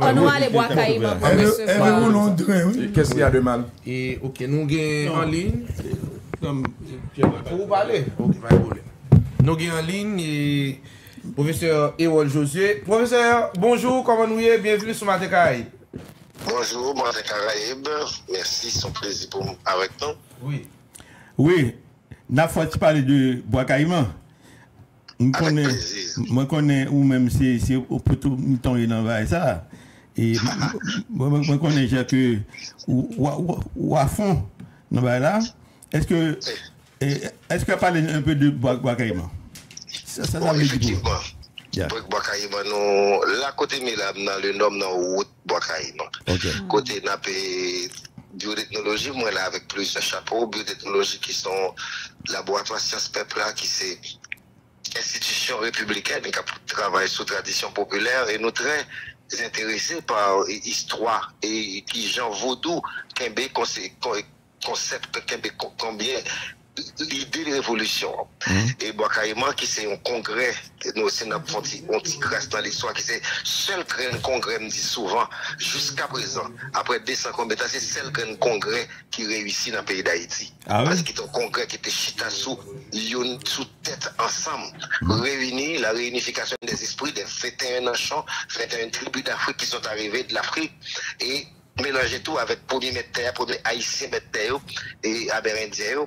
On va aller boire caïman pour recevoir. Qu'est-ce qu'il y a de mal? Et ok, nous gagnons en ligne. Pour vous parler. Ok, pas de problème. Nous gagnons en ligne et professeur Ewol Josué. Professeur, bonjour, comment nous y bienvenue sur Matin Caraïbe. Bonjour, Matin Caraïbe. Merci, c'est un plaisir pour nous avec nous. Oui. Oui, n'a pas parler de bois caïman. Moi connais ou même c'est pour tout le temps il en va ça. Et moi connais que ou à fond non là. Est-ce que parler un peu de bois caïman? Ça effectivement. Bois caïman nous là côté Milan dans le nom dans route bois caïman. Côté n'a biotechnologie, moi là avec plusieurs chapeaux, biotechnologie qui sont laboratoire sciences peuple là qui c'est institution républicaine qui travaille sous tradition populaire et nous très intéressés par histoire et qui Jean Vaudou concept combien l'idée de révolution et Bois-Caïman qui c'est un congrès nous aussi nous avons un petit grâce dans l'histoire qui c'est seul grand congrès me dit souvent jusqu'à présent après 200 combats c'est seul grand congrès qui réussit dans le pays d'Haïti parce que c'est un congrès qui était chita sous tête ensemble réunis la réunification des esprits des 21 nations 21 tribus d'Afrique qui sont arrivées de l'Afrique et mélanger tout avec premier maître terre, premier haïtien maître terre et amérindien.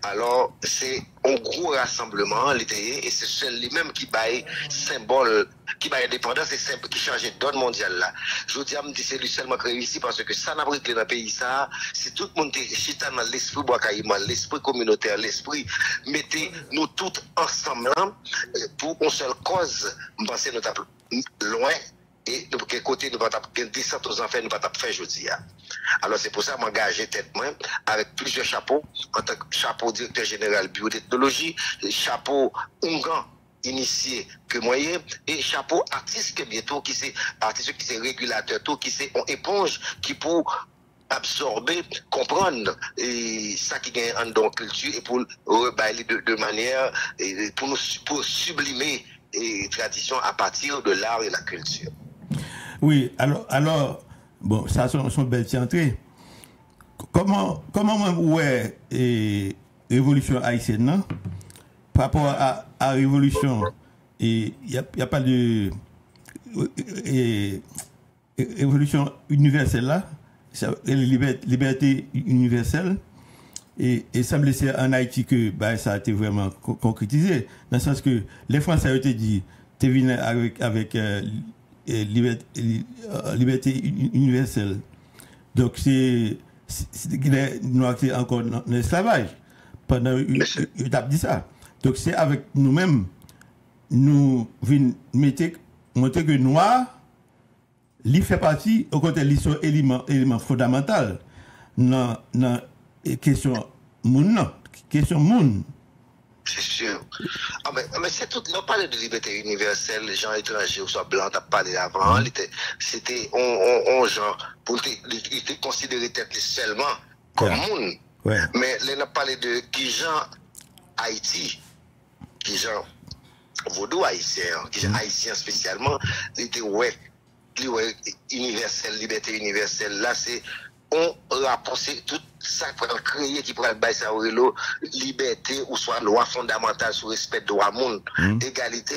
Alors, c'est un gros rassemblement, et c'est celui lui-même qui baille symbole, qui baille indépendance et symbole qui change de donne mondiale là. Je dis, c'est lui seulement qui réussit parce que ça n'a pas dans le pays, ça, c'est tout le monde qui est dans l'esprit bois-caïman, l'esprit communautaire, l'esprit, mettez nous tous ensemble pour une seule cause, penser nous taper loin. Et de quel côté nous va descendre aux enfants, nous va faire jeudi. Alors c'est pour ça que m'engager tête moi avec plusieurs chapeaux, en tant que chapeau directeur général biotechnologie, chapeau Ungan initié que moyen et chapeau artiste que bientôt qui c'est artiste qui c'est régulateur tout qui c'est on éponge qui pour absorber, comprendre et ça qui gagne en don culture et pour rebailler de manière pour sublimer et tradition à partir de l'art et la culture. Oui, alors bon, ça sont belles entrées. Comment ouais révolution haïtienne non? Par rapport à la révolution il y a pas de révolution universelle là, liberté universelle et semble c'est en Haïti que ça a été vraiment concrétisé dans le sens que les Français ont été dit tu venu avec liberté universelle. Donc c'est les Noirs qui encore dans l'esclavage pendant une étape dit ça. Donc c'est avec nous-mêmes nous venons montrer que noir il fait partie au contraire ils sont élément fondamental dans question moun c'est sûr. Mais c'est tout. On parlait de liberté universelle, les gens étrangers ou soit blancs, t'as parlé avant. C'était on genre, pour était considéré tête seulement comme monde. Mais là, on a parlé de qui gens Haïti, qui gens vaudou haïtien, qui gens haïtien spécialement, il était universel, liberté universelle. Là, c'est on rapproche tout ça pour créer qui pourrait bailler ça au liberté ou soit loi fondamentale sur respect de droit monde égalité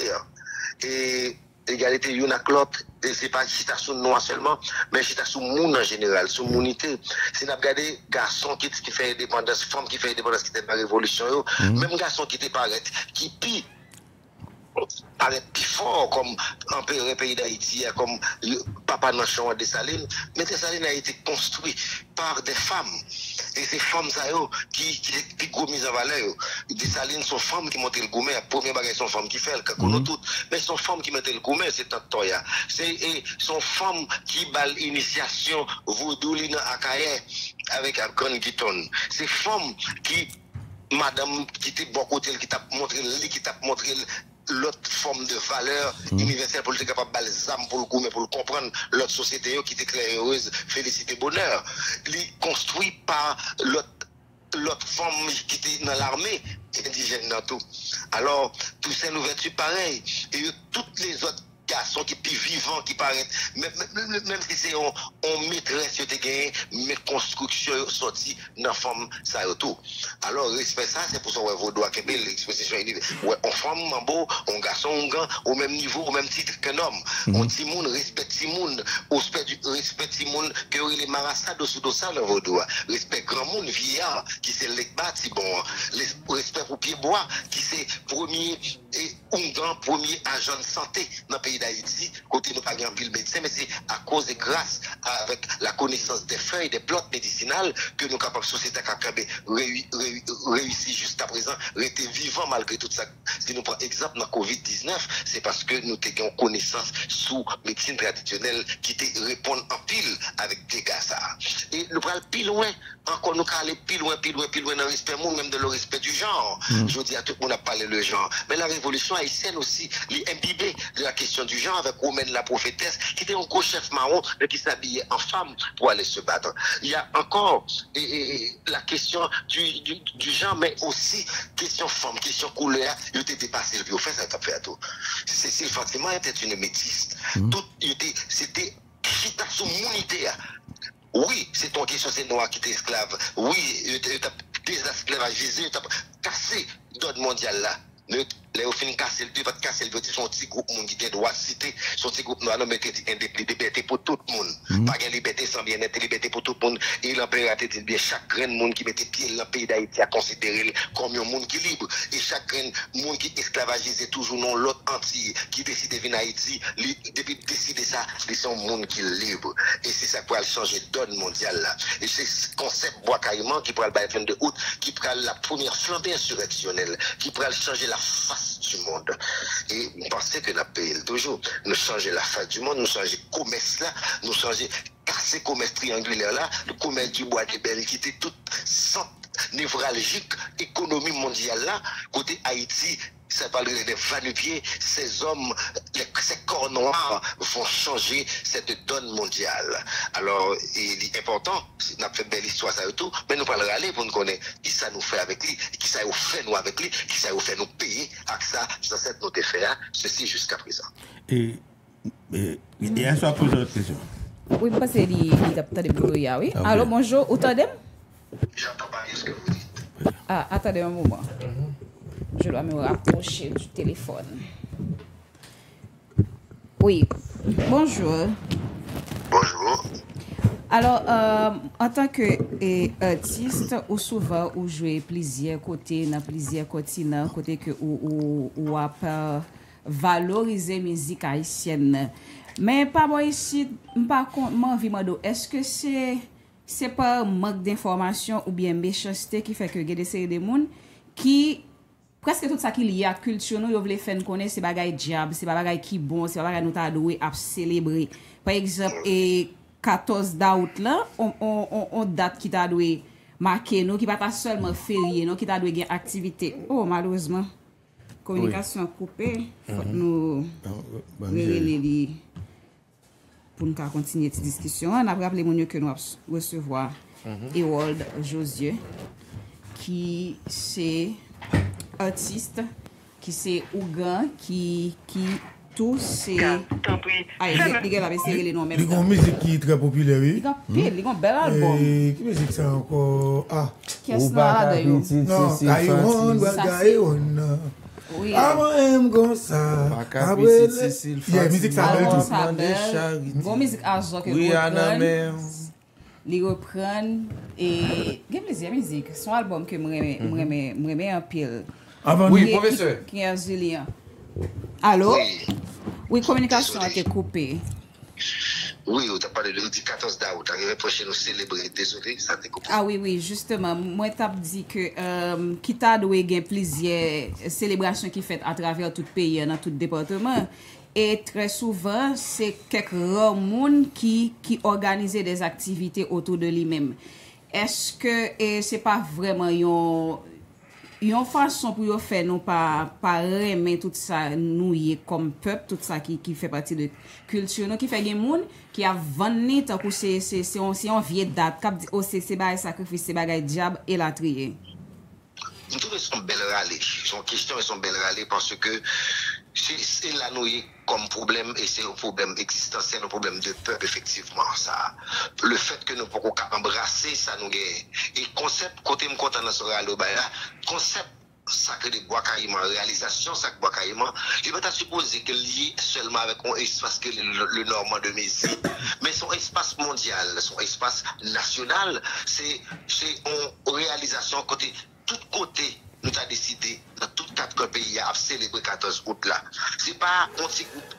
et égalité une avec l'autre et c'est pas chita sous noir seulement mais chita sous monde en général sous l'unité si on a regardé garçon qui fait indépendance femme qui fait indépendance qui était dans la révolution même garçon qui était paraît qui pire paraît plus fort comme un pays d'Haïti, comme Papa Nation de Salines, mais Dessalines a été construit par des femmes. Et ces femmes qui gros mise en valeur. Dessalines sont femmes qui montent le gourmet. La première bagage sont femmes qui font le cacono tout. Mais sont femmes qui mettent le gourmet, c'est Tantoya. Et sont femmes qui bal l'initiation vaudou à Akaye avec un grand guiton. C'est femmes qui, madame, qui était bon côté, qui t'a montré l'autre forme de valeur universelle pour être capable de balsam pour le goût, mais pour le comprendre l'autre société qui était claire heureuse, félicité, bonheur. Il est construit par l'autre forme qui était dans l'armée indigène dans tout. Alors, tout ça, une ouverture pareille. Et toutes les autres garçon qui est plus vivant, qui paraît, même si c'est on maîtresse, tu gagné, mais construction sortie dans la forme, ça et tout. Alors, respect ça, c'est pour ça que vous doit qu'il l'exposition ouais, on femme, mambo, on garçon, on gant, au même niveau, au même titre qu'un homme. On timoun, respect timoun, respect timoun, que les marassades sous dossal, on doit. Respect grand monde, vieillard, qui c'est l'ekbat, si bon. Respect pour Pied-Bois, qui c'est premier, et Ongan, premier agent de santé dans le pays d'Haïti, côté nous pas un pile médecin, mais c'est à cause et grâce avec la connaissance des feuilles, des plantes médicinales, que nous capables, société Kakabe, réussi jusqu'à présent, rester vivant malgré tout ça. Si nous prenons exemple dans Covid-19, c'est parce que nous avons connaissance sous médecine traditionnelle qui te répond en pile avec des gars ça. Et nous prenons plus loin, encore nous aller plus loin dans le respect, même de le respect du genre. Je dis à tout le monde a parlé le genre. Mais la révolution haïtienne aussi, les imbibés de la question du genre avec Romaine la prophétesse, qui était un gros chef marron, mais qui s'habillait en femme pour aller se battre. Il y a encore la question du genre, mais aussi question femme, question couleur, il était dépassé le fait ça t'a fait à tout. Cécile Fatima était une métisse. C'était chita sous monité. Oui, c'est ton question, c'est noir qui était esclave. Oui, tu as désesclavagisé, tu as cassé l'ordre mondial là. Les au fin casser le pas casser le son petit groupe monde qui doit citer son petit groupe noir mais qui liberté pour tout le monde pas de liberté sans bien-être liberté pour tout le monde et l'impérateur dit bien chaque grand monde qui mettait pied dans le pays d'Haïti a considéré comme un monde qui libre et chaque grand monde qui esclavagisé toujours non l'autre entier qui décide de venir en Haïti depuis décider ça c'est un monde qui est libre et c'est ça pour changer donne mondiale là et c'est ce concept bois carrément qui pourra le 22 août qui pourra la première flambée insurrectionnelle qui pourra changer la face du monde. Et nous pensons que la paix toujours nous changer la face du monde, nous changer le commerce là, nous changer casser le commerce triangulaire là, le commerce du bois de belle qui était toute centre névralgique économie mondiale là, côté Haïti. Ça parle des va-nu-pieds, ces hommes, ces corps noirs vont changer cette donne mondiale. Alors, il est important, on a fait belle histoire ça et tout, mais nous allons aller pour nous connaître qui ça nous fait avec lui, qui ça nous fait nous avec lui, qui ça nous fait nous payer avec ça, c'est notre effet, ceci jusqu'à présent. Et il y a soit poser une question. Oui, parce que il a des bruits, oui. Alors, bonjour, vous entendez? J'entends pas bien ce que vous dites. Ah, attendez un moment. Je dois me rapprocher du téléphone. Oui, bonjour. Bonjour. Alors, en tant qu'artiste, ou souvent, ou jouer plusieurs côtés, dans plusieurs continents, côté que ou a valoriser musique haïtienne. Mais pas moi ici, par contre, moi envie de est-ce que c'est pas manque d'information ou bien méchanceté qui fait que il y a des séries de monde qui presque tout ça qui lié à culture nous yo vle faire connaître c'est bagay diable c'est bagay qui bon c'est bagay nous ta doué à célébrer par exemple et 14 d'août là on date qui ta doué marquer nous qui pas seulement férié nous qui ta doué gain activité oh malheureusement communication coupée faut nous pour nous continuer cette discussion on a rappelé mon que nous recevoir Ewald Josieu qui c'est artiste qui c'est Ougan qui tout c'est il a essayé les noms même il y a une musique qui est très populaire oui il y a un bel album qui musique ça encore qu'est-ce là non Gaïon oui I'm comme ça il y a musique ça bon musique argent que les reprennent et il y a plusieurs musiques son album que me en pile oui professeur qui est Julien allô oui communication a été coupée oui on t'a parlé du 14 d'août arrivé prochain nous célébrer désolé ça t'est coupé ah oui justement moi t'ai dit que qui t'a doué gain plusieurs célébrations qui fait à travers tout pays dans tout département. Et très souvent, c'est quelques rares monde qui organisent des activités autour de lui-même. Est-ce que c'est pas vraiment une façon pour faire nous pas aimer tout ça nous comme peuple tout ça qui fait partie de culture nous qui fait des monde qui a vendu tant que c'est on vieille date cap c'est bail sacrifice c'est bail diable et la trier. Nous trouvons son belle râler son question et son belle râler parce que c'est là nous comme problème, et c'est un problème existentiel, un problème de peuple, effectivement, ça. Le fait que nous pouvons embrasser ça, nous gagne. Et concept, côté me content dans ce concept, ça que des bois carrément, réalisation, ça que bois carrément, il va pas supposer que lié seulement avec un espace que le Normand de Mézi, mais son espace mondial, son espace national, c'est une réalisation côté, tout côté, nous avons décidé, dans tous 4 pays, à célébrer 14 août là. C'est pas un petit groupe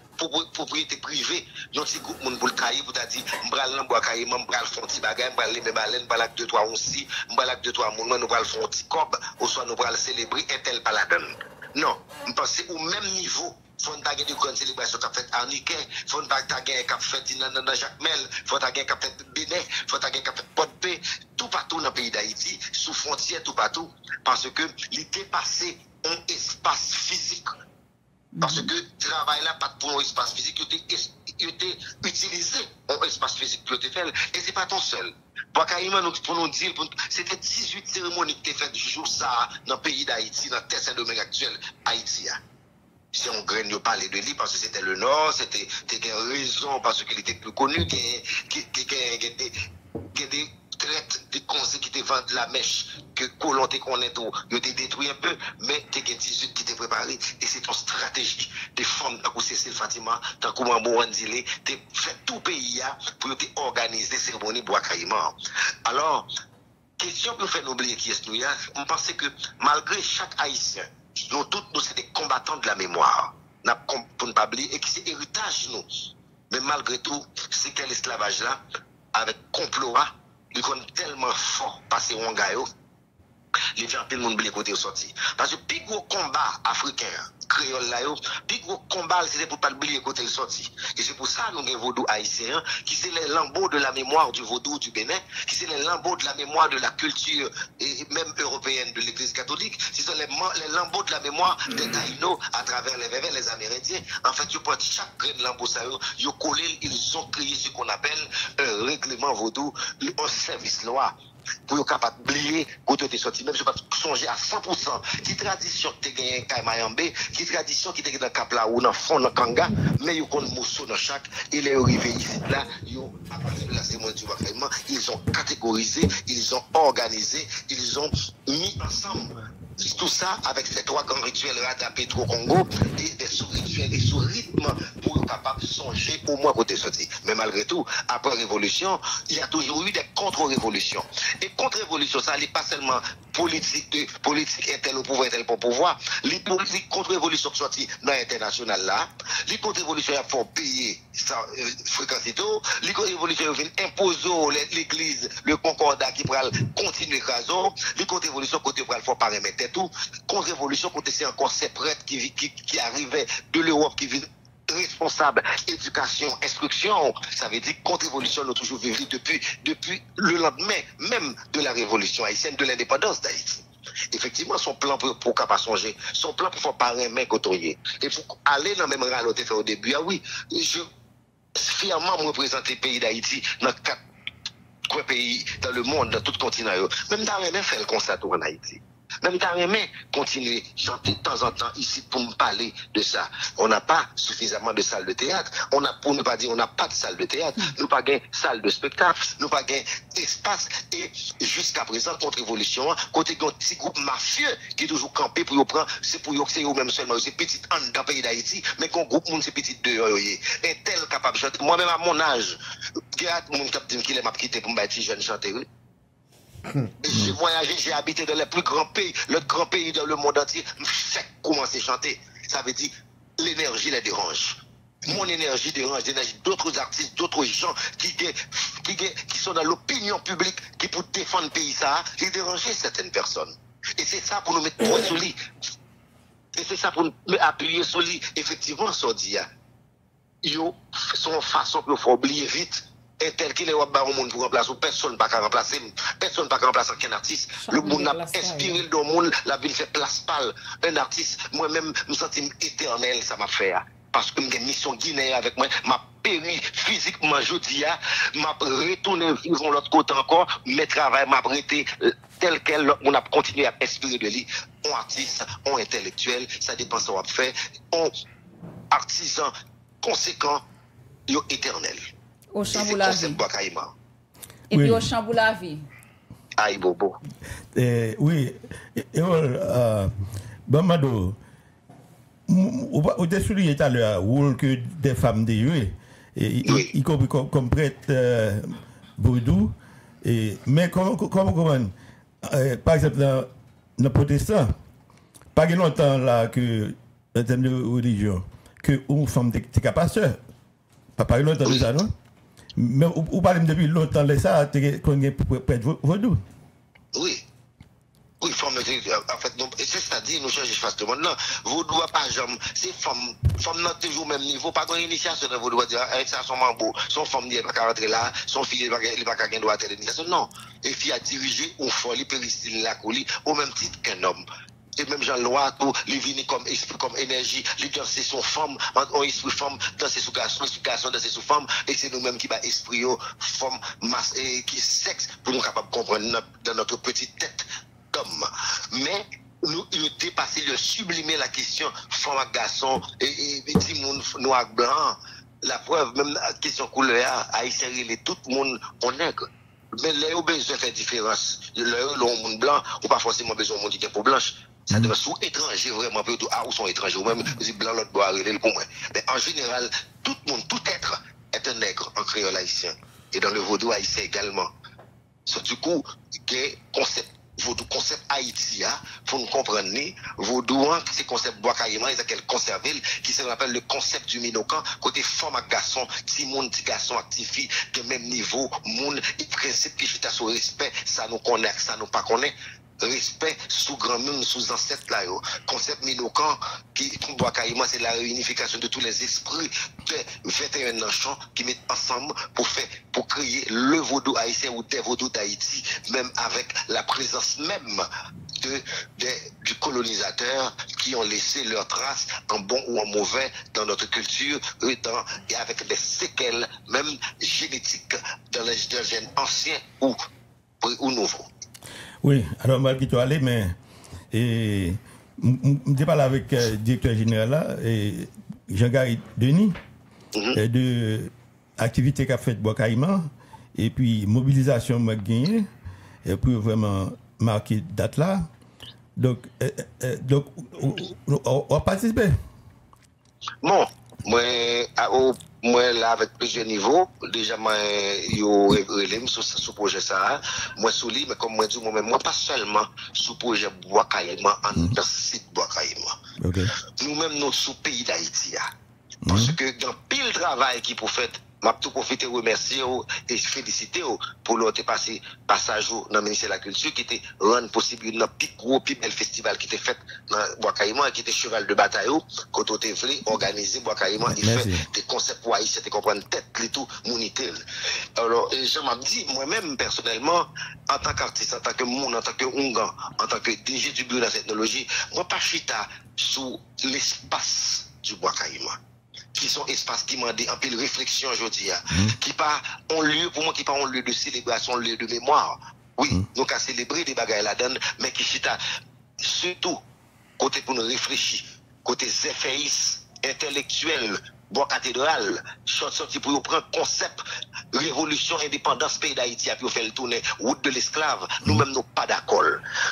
propriété privée, un petit groupe pour le cahier, pour dire, m'bral nan bois cahier, m'bral font petit bagay, m'bral les mêmes baleines, m'bral 2-3 aussi, m'bral 2-3 moun, nous bral font petit cob, ou soit nous bral célébrer un tel paladin. Non, je pense que au même niveau, faut pas de grande célébration qu'a fait Arniquet, faut pas gagner qu'a fait dans Jacmel, faut pas gagner qu'a fait Bénin, faut pas gagner qu'a fait Port-de-Paix, tout partout dans le pays d'Haïti, sous frontière tout partout, parce que il dépassé un espace physique. Parce que le travail là, pas pour un espace physique, il était utilisé un espace physique pour le faire, et c'est pas ton seul. Pour nous dire, c'était 18 cérémonies qui étaient faites jour ça dans le pays d'Haïti, dans le terre Saint-Domingue actuel, Haïti. Si on graine de parler de lui parce que c'était le Nord, c'était une raison parce qu'il était plus connu, qu'il y a des traites, des conseils qui étaient vendus la mèche, que colon te connaît tout, il était détruit un peu, mais il y a 18 qui étaient préparés, et c'est une stratégie des femmes, tant que Cécile Fatima, tant que Mambo Andile, tu fait tout pays pour organiser ces cérémonies bois caïman. Alors, question pour faire oublier qui est nous, on pense que malgré chaque Haïtien, nous tous, nous sommes des combattants de la mémoire. Pour ne pas oublier, et qui c'est héritage, nous. Mais malgré tout, c'est quel esclavage là, avec complot, il est tellement fort passé au Ngayo, il fait un peu de monde côté sorti. Parce que le plus gros combat africain, créole là, le plus gros combat, c'est pour pas oublier côté sorti. Et c'est pour ça que nous avons un vaudou haïtien, qui c'est les lambeaux de la mémoire du vaudou du Bénin, qui c'est les lambeaux de la mémoire de la culture, et même européenne de l'Église catholique, qui sont les lambeaux de la mémoire des Taïnos à travers les Vévés, les Amérindiens. En fait, ils prennent chaque grain de lambeau, ils ont collé, ils ont créé ce qu'on appelle un règlement vaudou, un service loi. Pour être capable d'oublier quand tu es sorti, même je ne pas songer à 100% qui tradition qui te gagne Kaimayambe, qui tradition qui te gagne dans Kapla ou dans fond dans Kanga, mais ils ont un morceau dans chaque, il est arrivé ici là, à partir de la cérémonie du baptême, ils ont catégorisé, ils ont organisé, ils ont mis ensemble tout ça avec ces 3 grands rituels ratapés au Congo et des sous-rituels et sous-rythmes pour être capable de songer au moins côté sorti. Mais malgré tout, après la révolution, il y a toujours eu des contre-révolutions. Et contre-révolution, ça n'est pas seulement politique intel au pouvoir, intel pour pouvoir. Les politiques contre-révolution qui sont sorties dans l'international là, les contre-révolutions il faut payer fréquence et tout, les contre-révolutions viennent imposer l'église, le concordat qui pourra continuer écraser, les contre-révolutions côté pour faut pas remettre tout, contre-révolution côté c'est encore ces prêtres qui arrivaient de l'Europe qui viennent responsable éducation, instruction, ça veut dire contre-révolution nous toujours vécu depuis le lendemain même de la révolution haïtienne, de l'indépendance d'Haïti. Effectivement, son plan pour pas songer, son plan pour faire pas remettre côtoyer. Et pour aller dans le même rang fait au début, ah oui, je fièrement me représenter le pays d'Haïti dans 4 pays dans le monde, dans tout le continent. Même dans rien fait le constat en Haïti. Même t'as aimé continuer chanter de temps en temps ici pour me parler de ça. On n'a pas suffisamment de salles de théâtre. On a, pour ne pas dire, on n'a pas de salle de théâtre. Nous pas gain salle de spectacle. Nous pas gain espace. Et jusqu'à présent, contre-révolution, côté un petit groupe mafieux qui est toujours campé pour y prendre, c'est pour y c'est eux même seulement, c'est petit dans le pays d'Haïti, mais qu'on groupe monde c'est petit dehors. Et tel capable de chanter. Moi-même à mon âge, il y a mon cap dit qu'il m'a quitté pour me bâtir jeune chanter. J'ai voyagé, j'ai habité dans les plus grands pays, le grand pays dans le monde entier, fait commencer à chanter. Ça veut dire l'énergie les dérange. Mon énergie dérange l'énergie d'autres artistes, d'autres gens qui sont dans l'opinion publique, qui pour défendre le pays, ça, j'ai dérangé certaines personnes. Et c'est ça pour nous mettre point sur lui. Et c'est ça pour nous appuyer sur lui. Effectivement, ça dit, yo, son façon pour oublier vite. Et tel qu'il est au monde pour remplacer, personne ne peut remplacer, personne ne peut remplacer un artiste. Le monde a inspiré le monde, la ville fait place pâle. Un artiste, moi-même, me sens éternel, ça m'a fait. Parce que j'ai une mission Guinée avec moi, m'a péri physiquement, je dis, m'a retourné vivre l'autre côté encore, mes travail m'a prêté tel quel, on a continué à inspirer de lui. On artiste, on intellectuel, ça dépend de ce qu'on fait. artisans conséquents, yo éternel. Au champ la vie. Et Oui. puis au champ la vie. Aïe bobo. Oui, Bamado, vous avez souligné tout à l'heure le rôle que des femmes de jouer, y compris comme prêtre vaudou. Mais comment par exemple, dans le protestant, pas longtemps là que, en termes de religion, que une femme est pasteur. Pas longtemps de ça, non? Mais vous parlez depuis longtemps de ça, qu'on est prêtre vaudou. Oui. Oui, femme, en fait, c'est ça dit, nous changeons face de monde. Non, vous doit pas jamais, c'est femme n'a toujours au même niveau, pas d'initiation, vous doit dire, ça, son mambo, son femme n'est pas rentrer là, son fille n'est pas qu'à droit à l'initiation. Non. Et fille a dirigé au folie, péristyle, la colis, au même titre qu'un homme. Et même Jean-Lois, tout, il vient comme esprit, comme énergie, il danser son femme, on esprit femme, danser sous garçon danser sous femme, et c'est nous-mêmes qui bat esprit, femme, masse, et qui sexe, pour nous capables de comprendre dans notre petite tête d'homme. Mais, nous dépasser, le sublimer la question, femme à garçon, et petit monde noir blanc, la preuve, même la question couleur, à insérer tout le monde en nègre. Mais là, on a besoin de faire différence. Là, on monde blanc, ou pas forcément besoin de monde qui est pour blanche. Ça devrait être étranger vraiment, plutôt ou sont étrangers, ou même si blanc, l'autre doit arriver pour moi. Mais en général, tout le monde, tout être est un nègre en créole haïtien. Et dans le vaudou haïtien également. Du coup, le concept vaudou, concept Haïti, pour nous comprendre, vaudou, c'est concept Bois-Caïman, ils ont conservé, qui se rappelle le concept du Minokan, côté femme à garçon, petit monde, petit garçon, actifi, de même niveau, monde, et principe qui fait à son respect, ça nous connaît, ça nous pas connaît. Respect sous grand monde, sous ancêtres là, concept Minokan, qui doit carrément, c'est la réunification de tous les esprits de 21 nations qui mettent ensemble pour créer le vaudou haïtien ou des vaudous d'Haïti, même avec la présence même du colonisateur qui ont laissé leurs traces en bon ou en mauvais dans notre culture et avec des séquelles même génétiques dans les gènes anciens ou nouveaux. Oui, alors malgré tout aller, mais je parle avec le directeur général là, Jean-Gary Denis, de activité qu'a fait Bois-Caïman, et puis mobilisation m'a gagné, et puis vraiment marquer date là. Donc on va participer. Bon, moi là avec plusieurs niveaux, déjà moi yo relève sur ce projet ça, moi souli mais comme moi dis moi pas seulement sous projet Bois-Caïman en site Bois-Caïman. Okay. Nous-mêmes nous sous pays d'Haïti parce que dans pile travail qui pour fait m'a tout profiter remercier et féliciter pour l'autre passage dans le ministère de la Culture qui était rendre possible un plus gros plus bel festival qui était fait dans Bois-Caïman et qui était cheval de bataille quand on était voulu organiser Bois-Caïman et faire des concepts pour Haïti, c'était comprendre tête les tout moniteur. Alors je m'a dit moi-même personnellement en tant qu'artiste, en tant que monde, en tant que Ongan, en tant que DG du bureau de la technologie, moi pas chita sous l'espace du Bois-Caïman. Qui sont espaces qui demandent en pile réflexion aujourd'hui, qui pas un lieu pour moi, qui pas un lieu de célébration, un lieu de mémoire. Oui, nous qu'à célébrer des bagages là-dedans, mais qui chita surtout côté pour nous réfléchir, côté zéphéis intellectuel, bois cathédrale, sorti pour prendre concept révolution, indépendance, pays d'Haïti, puis faire le tourner, route de l'esclave. Nous-mêmes, nous pas d'accord.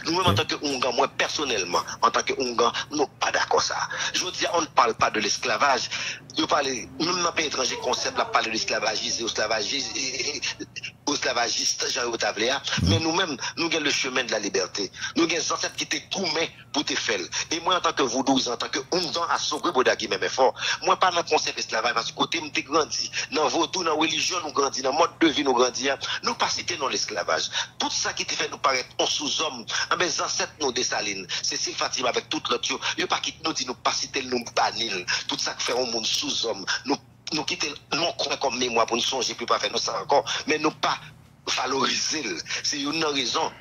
Nous-mêmes, en tant que Ongan, moi personnellement, en tant que Ongan, nous pas d'accord ça. Je veux dire, on ne parle pas de l'esclavage. Nous parlons, même dans le pays étranger, concept, là, parle de l'esclavagisme, esclavagiste, Jean Otavléa, mais nous-mêmes, nous avons le chemin de la liberté. Nous avons des ancêtres qui étaient gourmets pour te faire. Et moi, en tant que vaudou, en tant que Ongan, à Sogré, Bodagui, même fort, moi, pas dans le concept esclavage, parce que côté, nous grandi, dans vaudou, dans religion, nous grandi, dans mode de vie, nous grandi, nous pas cité dans l'esclavage. Tout ça qui te fait nous paraître en sous-homme, mes ancêtres, nous dessalines, c'est si Fatima avec toute l'autre, il pas qui nous dit, nous pas citer, nous banil, tout ça qui fait un monde sous-homme, nous quitter non comme mémoire pour nous songer puis pas faire nous ça encore mais nous pas valoriser c'est une raison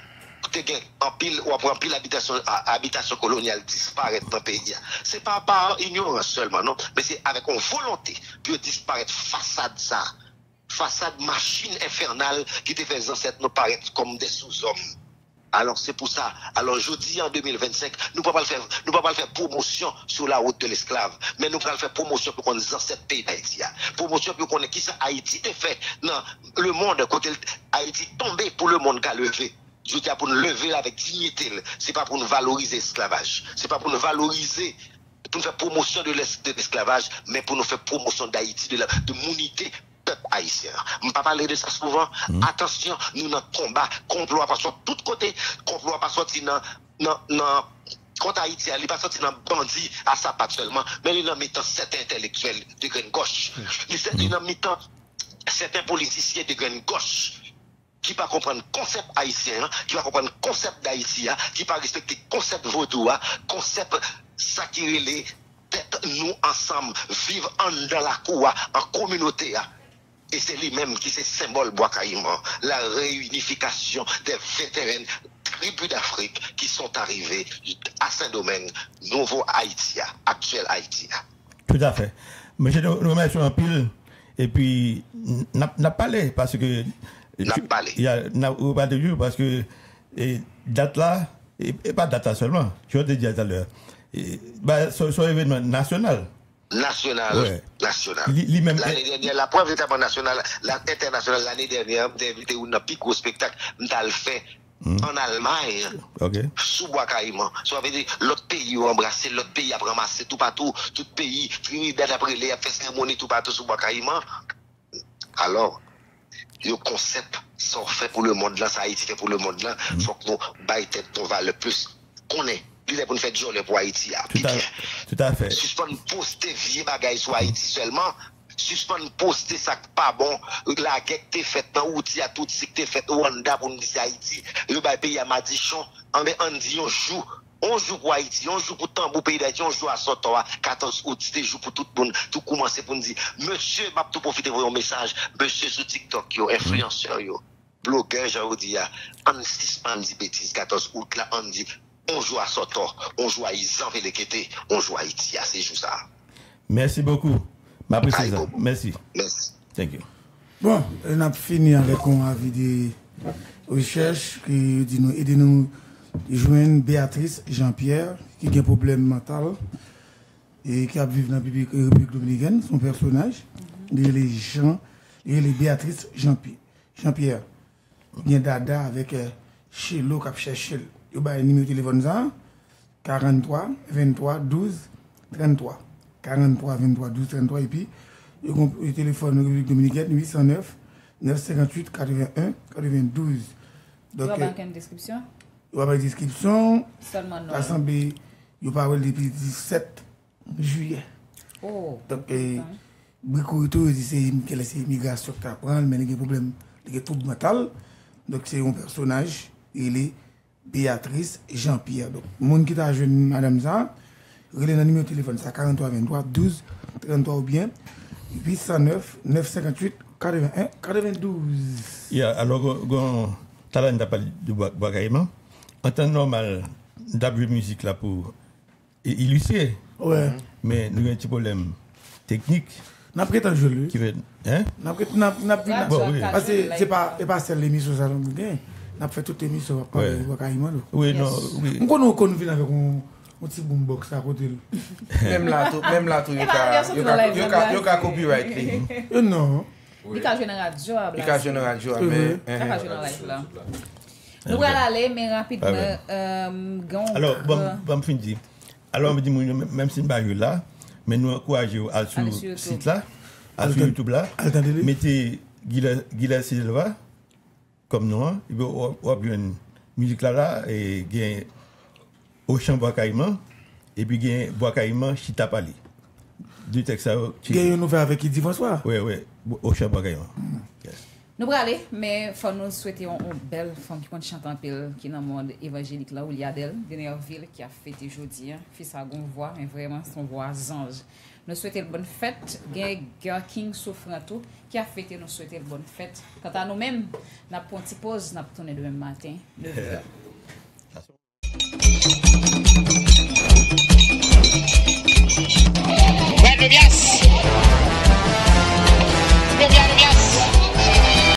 en pile ou après en pile habitation coloniale disparaître dans le pays c'est pas par ignorance seulement non mais c'est avec une volonté pour disparaître façade machine infernale qui te fait les ancêtres nous paraître comme des sous-hommes Alors c'est pour ça. Alors je dis en 2025, nous ne pouvons pas le faire promotion sur la route de l'esclave, mais nous pouvons le faire promotion pour qu'on ait dans cette pays d'Haïti. Promotion pour qu'on ait qui ça Haïti est fait. Non, le monde côté Haïti tombé pour le monde qu'a levé. Je dis pour nous lever avec dignité. C'est pas pour nous valoriser l'esclavage. C'est pas pour nous valoriser, pour nous faire promotion de l'esclavage, mais pour nous faire promotion d'Haïti, de l'unité peuple haïtien. Je ne vais pas parler de ça souvent. Attention, nous dans combat, complot pas sur tous côtés, complot pas sorti contre Haïti, il n'est pas sorti dans bandit à sa patte seulement, mais il est dans mettant certains intellectuels de graine gauche. Il est dans mettant certains politiciens de graine gauche qui ne comprennent pas le concept haïtien, qui ne comprennent pas le concept d'Haïti, qui ne respectent le concept vaudou, concept sacré, tête nous ensemble, vivre dans la cour, en communauté. Et c'est lui-même qui est symbole Bois-Caïman, la réunification des vétérans tribus d'Afrique qui sont arrivés à Saint-Domingue, nouveau Haïti, actuel Haïti. Tout à fait. Mais je nous remercie en pile. Et puis, n'a parlé parce que. N'a parlé. Il y a pas de jour parce que date là, et pas date là seulement, je te disais tout à l'heure, c'est un événement national. National, ouais. National. L'année dernière, la preuve étape nationale, internationale, l'année dernière, j'étais un plus gros spectacle, j'ai fait en Allemagne, sous Bois-Caïman. Ça veut dire l'autre pays a embrassé, l'autre pays a ramassé tout partout, tout pays, Trinidad après les a fait cérémonie tout partout sous Bois-Caïman. Alors, le concept sont fait pour le monde là, ça a été fait pour le monde là, il faut que nous baillons on va le plus qu'on est. Il est pour nous faire jolie pour Haïti. Tout à fait. Suspendre poster vieux bagaille sur Haïti seulement. Suspendre poster ça pas bon. La guerre t'es faite dans outil à tout ce que t'es fait au Rwanda pour nous dire Haïti. Le pays à Madichon. On dit on joue pour Haïti, on joue pour Tambou pays d'Haïti, on joue à Sotoa, 14 août, c'était jour pour tout le monde, tout commencer pour nous dire, monsieur, m'a tout profiter pour un message, monsieur sur TikTok, yo, influenceur, yo, blogueur, j'ai dit, on suspend des bêtises, 14 août, là, on dit, on joue à Sotoa, on joue à Isan, on joue à Haïti, à ces jours-là. Merci beaucoup. M'apprécie ça. Merci. Merci. Thank you. Bon, on a fini avec un avis de recherche qui dit nous, aidez-nous. Joindre Béatrice Jean-Pierre qui a un problème mental et qui a vécu dans la République dominicaine, son personnage, il est Béatrice Jean-Pierre. Il y a Dada avec Chelo qui a cherché. Il y a un numéro de téléphone 43 23 12 33. 43 23 12 33 et puis il y a le téléphone de la République dominicaine 809 958 81 92. Donc, il y a une description? Il y a une description. Seulement non. L'Assemblée, il parle depuis le 17 juillet. Oh. Donc, beaucoup de choses disent que c'est l'immigration qui apprend, mais il y a des problèmes, il y a des troubles mentaux. Donc, c'est un personnage, il est Béatrice Jean-Pierre. Donc, le monde qui t'a joué Madame ça, il a un numéro de téléphone, c'est 43 23 12 33 ou bien 809 958 81 92. Alors, talent n'a pas de Bois-Caïman. En temps normal, d'abord musique là pour illustrer. Ouais. Mais nous avons un petit problème technique. N'a pas été joli. Qui veut, hein? Parce que c'est pas celle l'émission ça nous gagne. N'a fait toute l'émission par Bois-Caïman. Oui, non, oui. On connaît vient avec un petit boombox à côté. Même là tout, il y a copyright. Non. Il a joué dans la radio. Il a joué dans la radio, mais nous allons aller, mais rapidement. Alors, bon, fin dit. Alors, on me dit, même si nous ne sommes pas là, mais nous encourageons à sur ce site là, à sur YouTube là, mettez Guilherme Silva comme nous, et puis on a une musique là, et il y a Auchan Bois-Caïman, et puis il y a Bois-Caïman Chitapali. Deux textes. Il y a une nouvelle avec Idi François. Oui, Auchan Bois-Caïman. Nous allons aller, mais il faut nous souhaiter une belle femme qui chante en pile, qui est dans le monde évangélique là, où il y a d'elle, Vénerville, qui a fêté aujourd'hui, fils à voix, mais vraiment son voix ange. Nous souhaitons une bonne fête. Girl King Souffranto, qui a fêté, nous souhaitons une bonne fête. Quant à nous-mêmes, nous avons une petite pause, nous avons tourné demain matin, 9h. Bueno, yes.